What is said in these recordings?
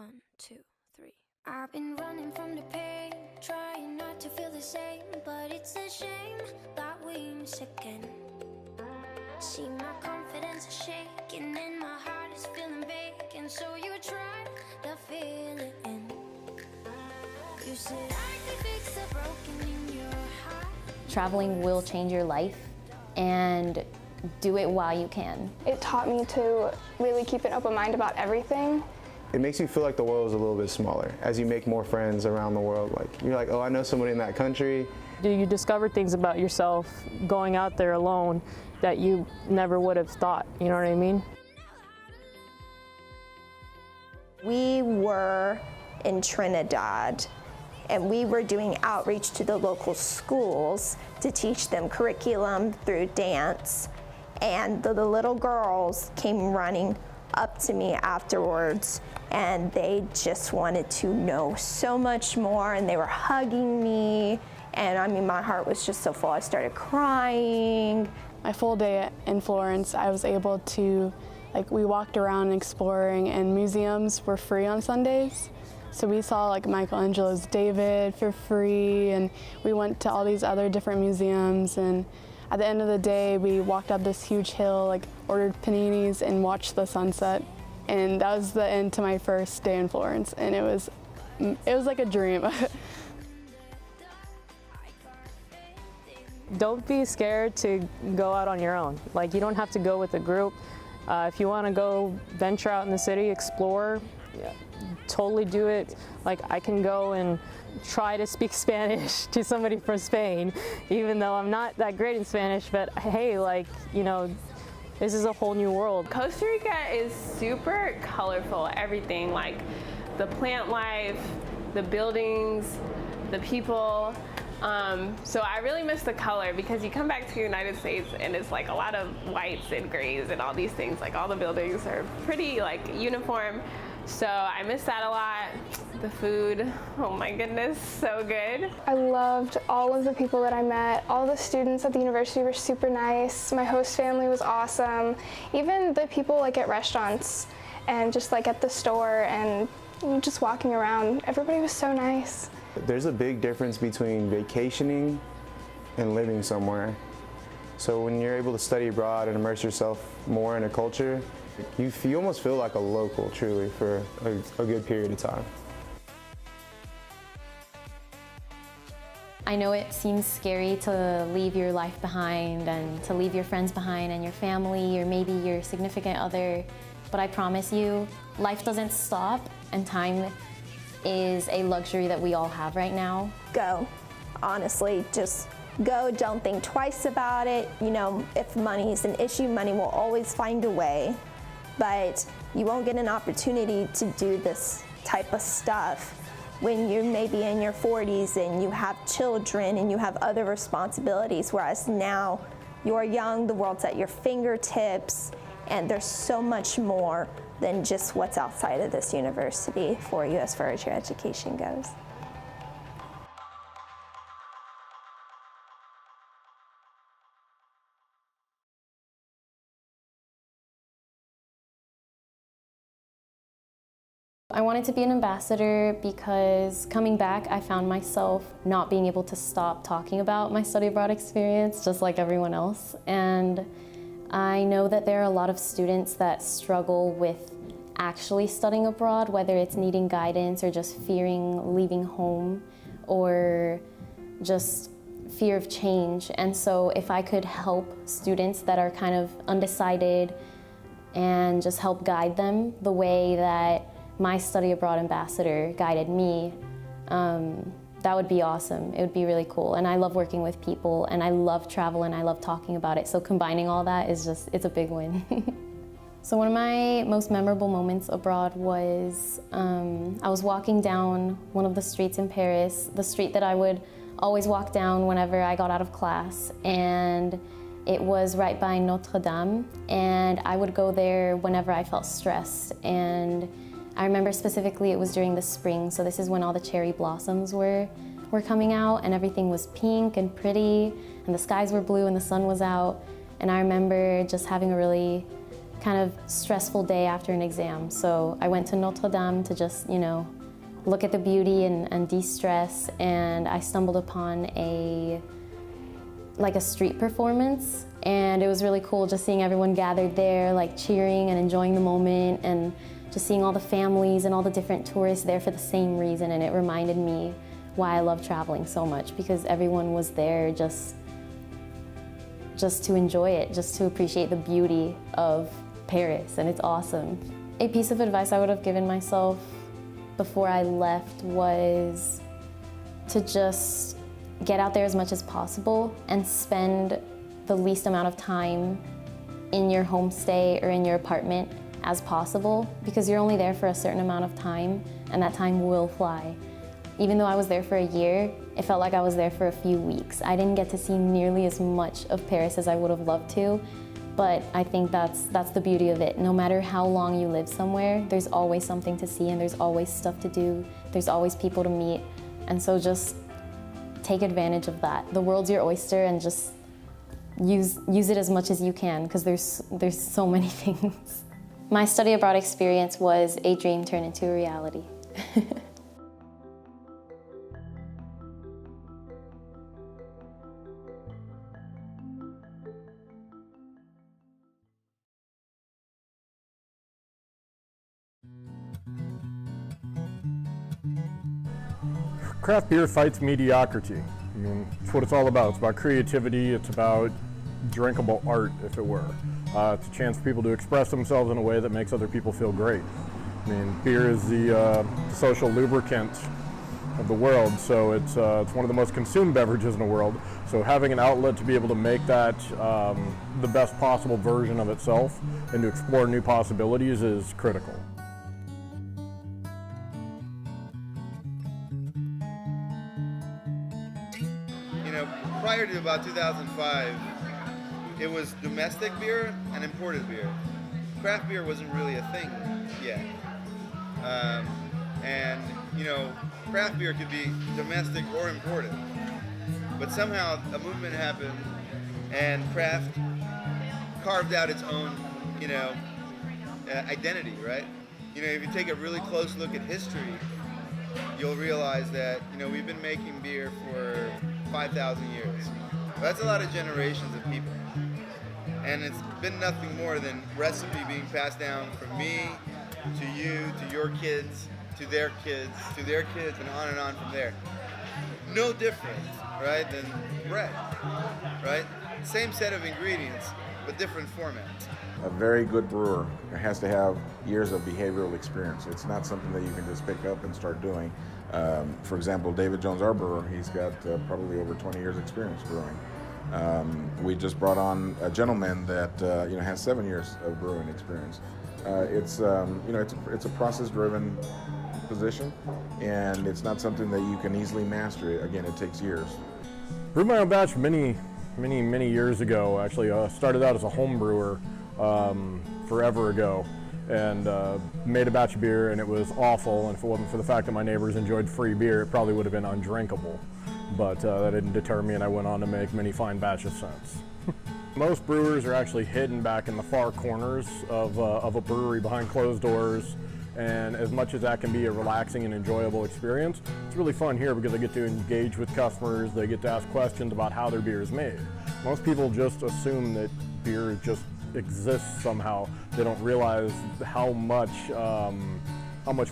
1, 2, 3. I've been running from the pain, trying not to feel the same, but it's a shame that we miss again. See, my confidence is shaking and my heart is feeling vacant, so you try to fill it in. You said I could fix the broken in your heart. Traveling will change your life, and do it while you can. It taught me to really keep an open mind about everything. It makes you feel like the world is a little bit smaller as you make more friends around the world. Like, you're like, oh, I know somebody in that country. You discover things about yourself going out there alone that you never would have thought, you know what I mean? We were in Trinidad, and we were doing outreach to the local schools to teach them curriculum through dance. And the little girls came running up to me afterwards, and they just wanted to know so much more, and they were hugging me, and I mean, my heart was just so full. I started crying. My full day in Florence, I was able to, we walked around exploring, and museums were free on Sundays. So we saw Michelangelo's David for free, and we went to all these other different museums, and at the end of the day, we walked up this huge hill, ordered paninis and watched the sunset. And that was the end to my first day in Florence, and it was like a dream. Don't be scared to go out on your own. You don't have to go with a group. If you want to go venture out in the city, explore, yeah, totally do it. I can go and try to speak Spanish to somebody from Spain, even though I'm not that great in Spanish, but hey, this is a whole new world. Costa Rica is super colorful, everything, the plant life, the buildings, the people. So I really miss the color, because you come back to the United States and it's a lot of whites and grays and all these things, all the buildings are pretty uniform. So I miss that a lot. The food, oh my goodness, so good. I loved all of the people that I met. All the students at the university were super nice. My host family was awesome. Even the people at restaurants and just at the store and just walking around, everybody was so nice. There's a big difference between vacationing and living somewhere. So when you're able to study abroad and immerse yourself more in a culture, you almost feel like a local, truly, for a good period of time. I know it seems scary to leave your life behind and to leave your friends behind and your family or maybe your significant other, but I promise you, life doesn't stop, and time is a luxury that we all have right now. Go. Honestly, just go. Don't think twice about it. If money is an issue, money will always find a way. But you won't get an opportunity to do this type of stuff when you're maybe in your 40s and you have children and you have other responsibilities, whereas now you're young, the world's at your fingertips, and there's so much more than just what's outside of this university for you as far as your education goes. I wanted to be an ambassador because coming back, I found myself not being able to stop talking about my study abroad experience, just like everyone else. And I know that there are a lot of students that struggle with actually studying abroad, whether it's needing guidance or just fearing leaving home or just fear of change. And so if I could help students that are kind of undecided and just help guide them the way that my study abroad ambassador guided me, that would be awesome. It would be really cool. And I love working with people, and I love travel, and I love talking about it. So combining all that is it's a big win. So one of my most memorable moments abroad was I was walking down one of the streets in Paris, the street that I would always walk down whenever I got out of class, and it was right by Notre Dame, and I would go there whenever I felt stressed. And I remember specifically it was during the spring, so this is when all the cherry blossoms were coming out, and everything was pink and pretty, and the skies were blue and the sun was out. And I remember just having a really kind of stressful day after an exam. So I went to Notre Dame to just, look at the beauty and de-stress, and I stumbled upon a street performance, and it was really cool just seeing everyone gathered there, like cheering and enjoying the moment, and just seeing all the families and all the different tourists there for the same reason. And it reminded me why I love traveling so much, because everyone was there just to enjoy it, just to appreciate the beauty of Paris, and it's awesome. A piece of advice I would have given myself before I left was to just get out there as much as possible and spend the least amount of time in your homestay or in your apartment as possible, because you're only there for a certain amount of time, and that time will fly. Even though I was there for a year, it felt like I was there for a few weeks. I didn't get to see nearly as much of Paris as I would have loved to, but I think that's the beauty of it. No matter how long you live somewhere, there's always something to see, and there's always stuff to do. There's always people to meet, and so just take advantage of that. The world's your oyster, and just use it as much as you can, because there's so many things. My study abroad experience was a dream turned into a reality. Craft beer fights mediocrity. I mean, it's what it's all about. It's about creativity. It's about drinkable art, if it were. It's a chance for people to express themselves in a way that makes other people feel great. I mean, beer is the social lubricant of the world, so it's one of the most consumed beverages in the world. So having an outlet to be able to make that the best possible version of itself and to explore new possibilities is critical. Prior to about 2005, it was domestic beer and imported beer. Craft beer wasn't really a thing yet. Craft beer could be domestic or imported. But somehow a movement happened and craft carved out its own, identity, right? If you take a really close look at history, you'll realize that, we've been making beer for 5,000 years. That's a lot of generations of people. And it's been nothing more than recipe being passed down from me to you, to your kids, to their kids, to their kids, and on from there. No different, right, than bread, right? Same set of ingredients, but different formats. A very good brewer has to have years of behavioral experience. It's not something that you can just pick up and start doing. For example, David Jones, our brewer, he's got probably over 20 years experience brewing. We just brought on a gentleman that has 7 years of brewing experience. It's a process-driven position, and it's not something that you can easily master. Again, it takes years. Brewed my own batch many years ago. Actually, started out as a home brewer forever ago, and made a batch of beer, and it was awful. And if it wasn't for the fact that my neighbors enjoyed free beer, it probably would have been undrinkable. But that didn't deter me, and I went on to make many fine batches since. Most brewers are actually hidden back in the far corners of a brewery behind closed doors, and as much as that can be a relaxing and enjoyable experience, it's really fun here because they get to engage with customers, they get to ask questions about how their beer is made. Most people just assume that beer just exists somehow. They don't realize how much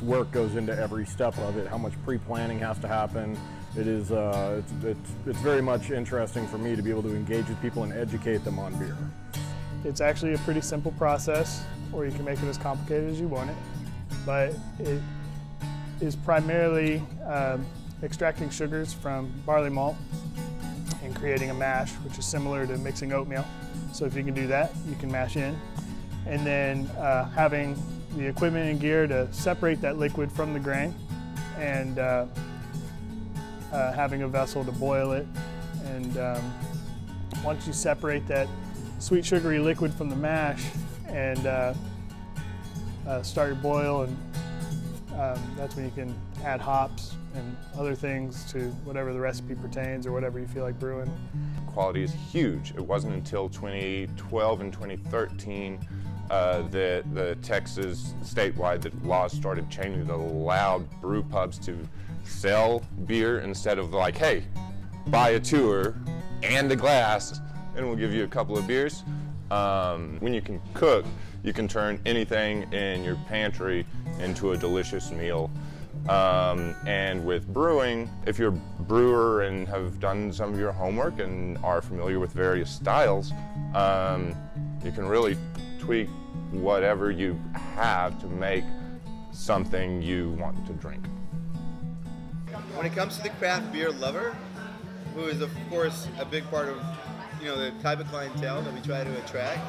work goes into every step of it, how much pre-planning has to happen. It is it's very much interesting for me to be able to engage with people and educate them on beer. It's actually a pretty simple process, or you can make it as complicated as you want it, but it is primarily extracting sugars from barley malt and creating a mash, which is similar to mixing oatmeal. So if you can do that, you can mash in. And then having the equipment and gear to separate that liquid from the grain, and having a vessel to boil it. And once you separate that sweet sugary liquid from the mash and start your boil, and that's when you can add hops and other things to whatever the recipe pertains or whatever you feel like brewing. Quality is huge. It wasn't until 2012 and 2013 the Texas statewide, the laws started changing that allowed brew pubs to sell beer instead of like, hey, buy a tour and a glass and we'll give you a couple of beers. When you can cook, you can turn anything in your pantry into a delicious meal. And with brewing, if you're a brewer and have done some of your homework and are familiar with various styles, you can really tweak whatever you have to make something you want to drink. When it comes to the craft beer lover, who is of course a big part of the type of clientele that we try to attract,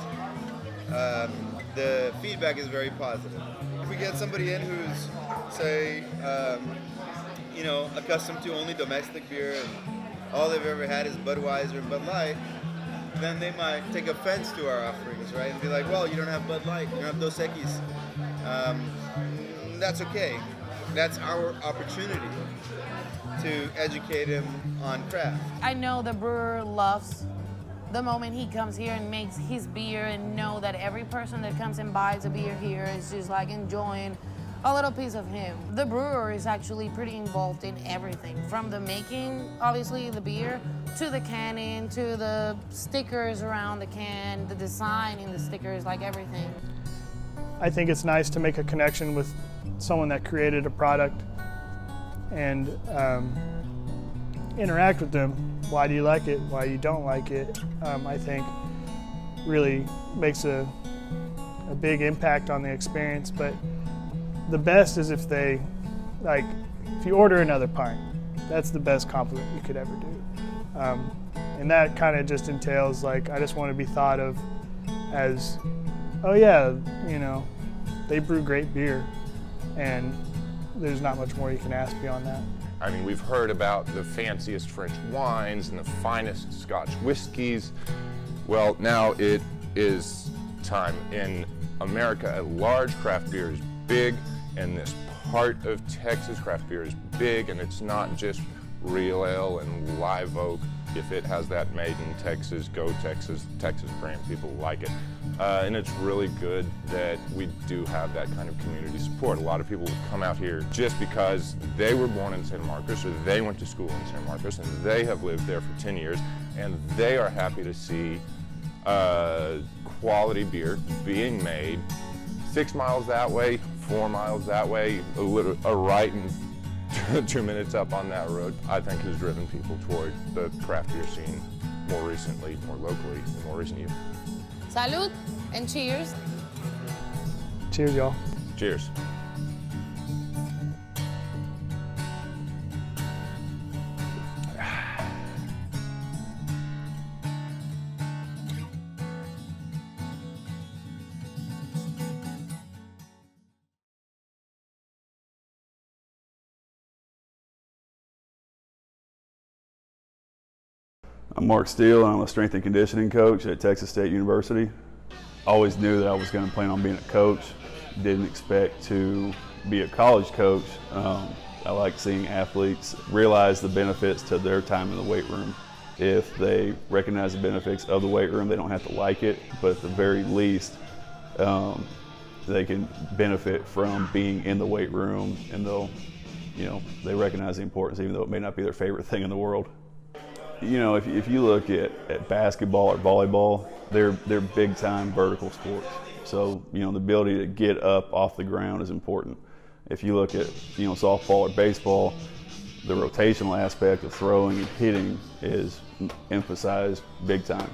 the feedback is very positive. If we get somebody in who's, say, accustomed to only domestic beer and all they've ever had is Budweiser and Bud Light, then they might take offense to our offerings, right? And be like, well, you don't have Bud Light, you don't have Dos Equis. That's okay. That's our opportunity to educate him on craft. I know the brewer loves the moment he comes here and makes his beer, and know that every person that comes and buys a beer here is just like enjoying a little piece of him. The brewer is actually pretty involved in everything, from the making, obviously, the beer, to the canning, to the stickers around the can, the design in the stickers, like everything. I think it's nice to make a connection with someone that created a product and interact with them. Why do you like it? Why you don't like it? I think really makes a big impact on the experience. But the best is if they, if you order another pint, that's the best compliment you could ever do. And that kind of just entails, I just want to be thought of as, oh yeah, they brew great beer, and there's not much more you can ask beyond that. I mean, we've heard about the fanciest French wines and the finest Scotch whiskeys. Well, now it is time. In America at large, craft beer is big, and this part of Texas craft beer is big, and it's not just real ale and live oak. If it has that made in Texas, go Texas, Texas brand, people like it. And it's really good that we do have that kind of community support. A lot of people come out here just because they were born in San Marcos, or they went to school in San Marcos, and they have lived there for 10 years, and they are happy to see quality beer being made 6 miles that way, 4 miles that way, a right and 2 minutes up on that road, I think has driven people toward the craft beer scene more recently, more locally, in more recent years. Salud and cheers. Cheers, y'all. Cheers. I'm Mark Steele, and I'm a strength and conditioning coach at Texas State University. Always knew that I was going to plan on being a coach. Didn't expect to be a college coach. I like seeing athletes realize the benefits to their time in the weight room. If they recognize the benefits of the weight room, they don't have to like it, but at the very least, they can benefit from being in the weight room, and they recognize the importance, even though it may not be their favorite thing in the world. If you look at basketball or volleyball, they're big time vertical sports. So, the ability to get up off the ground is important. If you look at, softball or baseball, the rotational aspect of throwing and hitting is emphasized big time.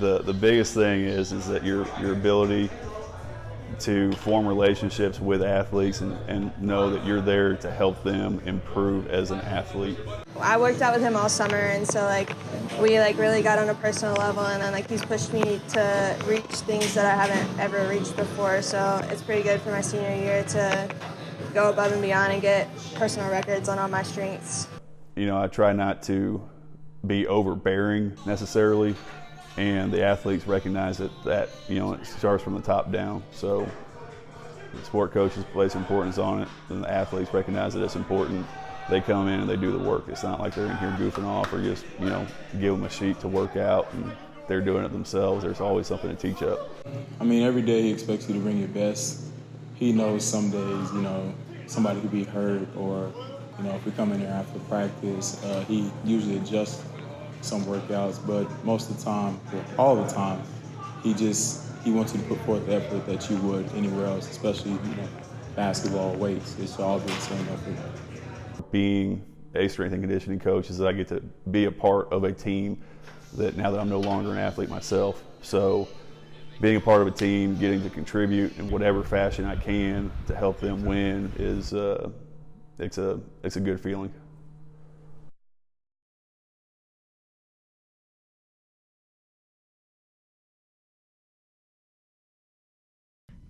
The biggest thing is that your ability to form relationships with athletes and know that you're there to help them improve as an athlete. I worked out with him all summer, and so we really got on a personal level, and then he's pushed me to reach things that I haven't ever reached before. So it's pretty good for my senior year to go above and beyond and get personal records on all my strengths. I try not to be overbearing necessarily, and the athletes recognize that it starts from the top down. So the sport coaches place importance on it, and the athletes recognize that it's important. They come in and they do the work. It's not like they're in here goofing off or just give them a sheet to work out and they're doing it themselves, there's always something to teach up. I mean, every day he expects you to bring your best. He knows some days, you know, somebody could be hurt, or, you know, if we come in here after practice, he usually adjusts some workouts, but most of the time, well, all the time, he wants you to put forth the effort that you would anywhere else, especially, you know, basketball, weights. It should all be the same effort. Being a strength and conditioning coach is that I get to be a part of a team that now that I'm no longer an athlete myself. So being a part of a team, getting to contribute in whatever fashion I can to help them win is it's a good feeling.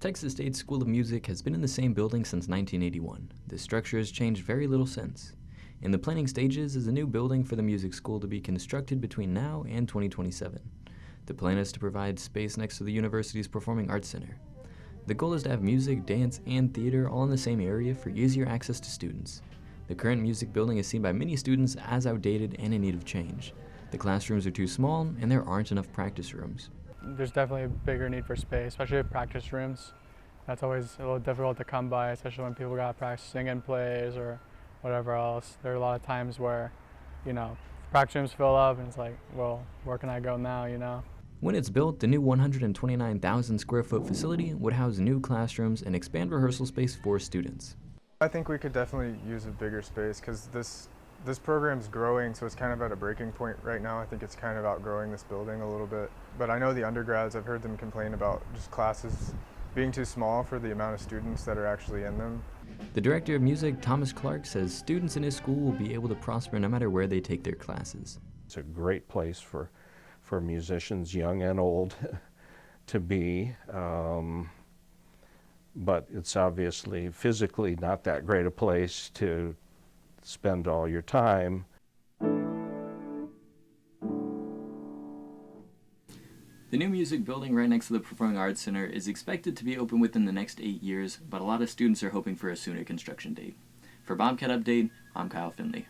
Texas State's School of Music has been in the same building since 1981. The structure has changed very little since. In the planning stages is a new building for the music school to be constructed between now and 2027. The plan is to provide space next to the university's Performing Arts Center. The goal is to have music, dance, and theater all in the same area for easier access to students. The current music building is seen by many students as outdated and in need of change. The classrooms are too small and there aren't enough practice rooms. There's definitely a bigger need for space, especially practice rooms. That's always a little difficult to come by, especially when people got practice singing plays or whatever else. There are a lot of times where, you know, practice rooms fill up and it's like, well, where can I go now, you know? When it's built, the new 129,000 square foot facility would house new classrooms and expand rehearsal space for students. I think we could definitely use a bigger space because this program's growing, so it's kind of at a breaking point right now. I think it's kind of outgrowing this building a little bit. But I know the undergrads, I've heard them complain about just classes being too small for the amount of students that are actually in them. The director of music, Thomas Clark, says students in his school will be able to prosper no matter where they take their classes. It's a great place for musicians, young and old, to be. But it's obviously physically not that great a place to spend all your time. The new music building right next to the Performing Arts Center is expected to be open within the next 8 years, but a lot of students are hoping for a sooner construction date. For Bobcat Update, I'm Kyle Finley.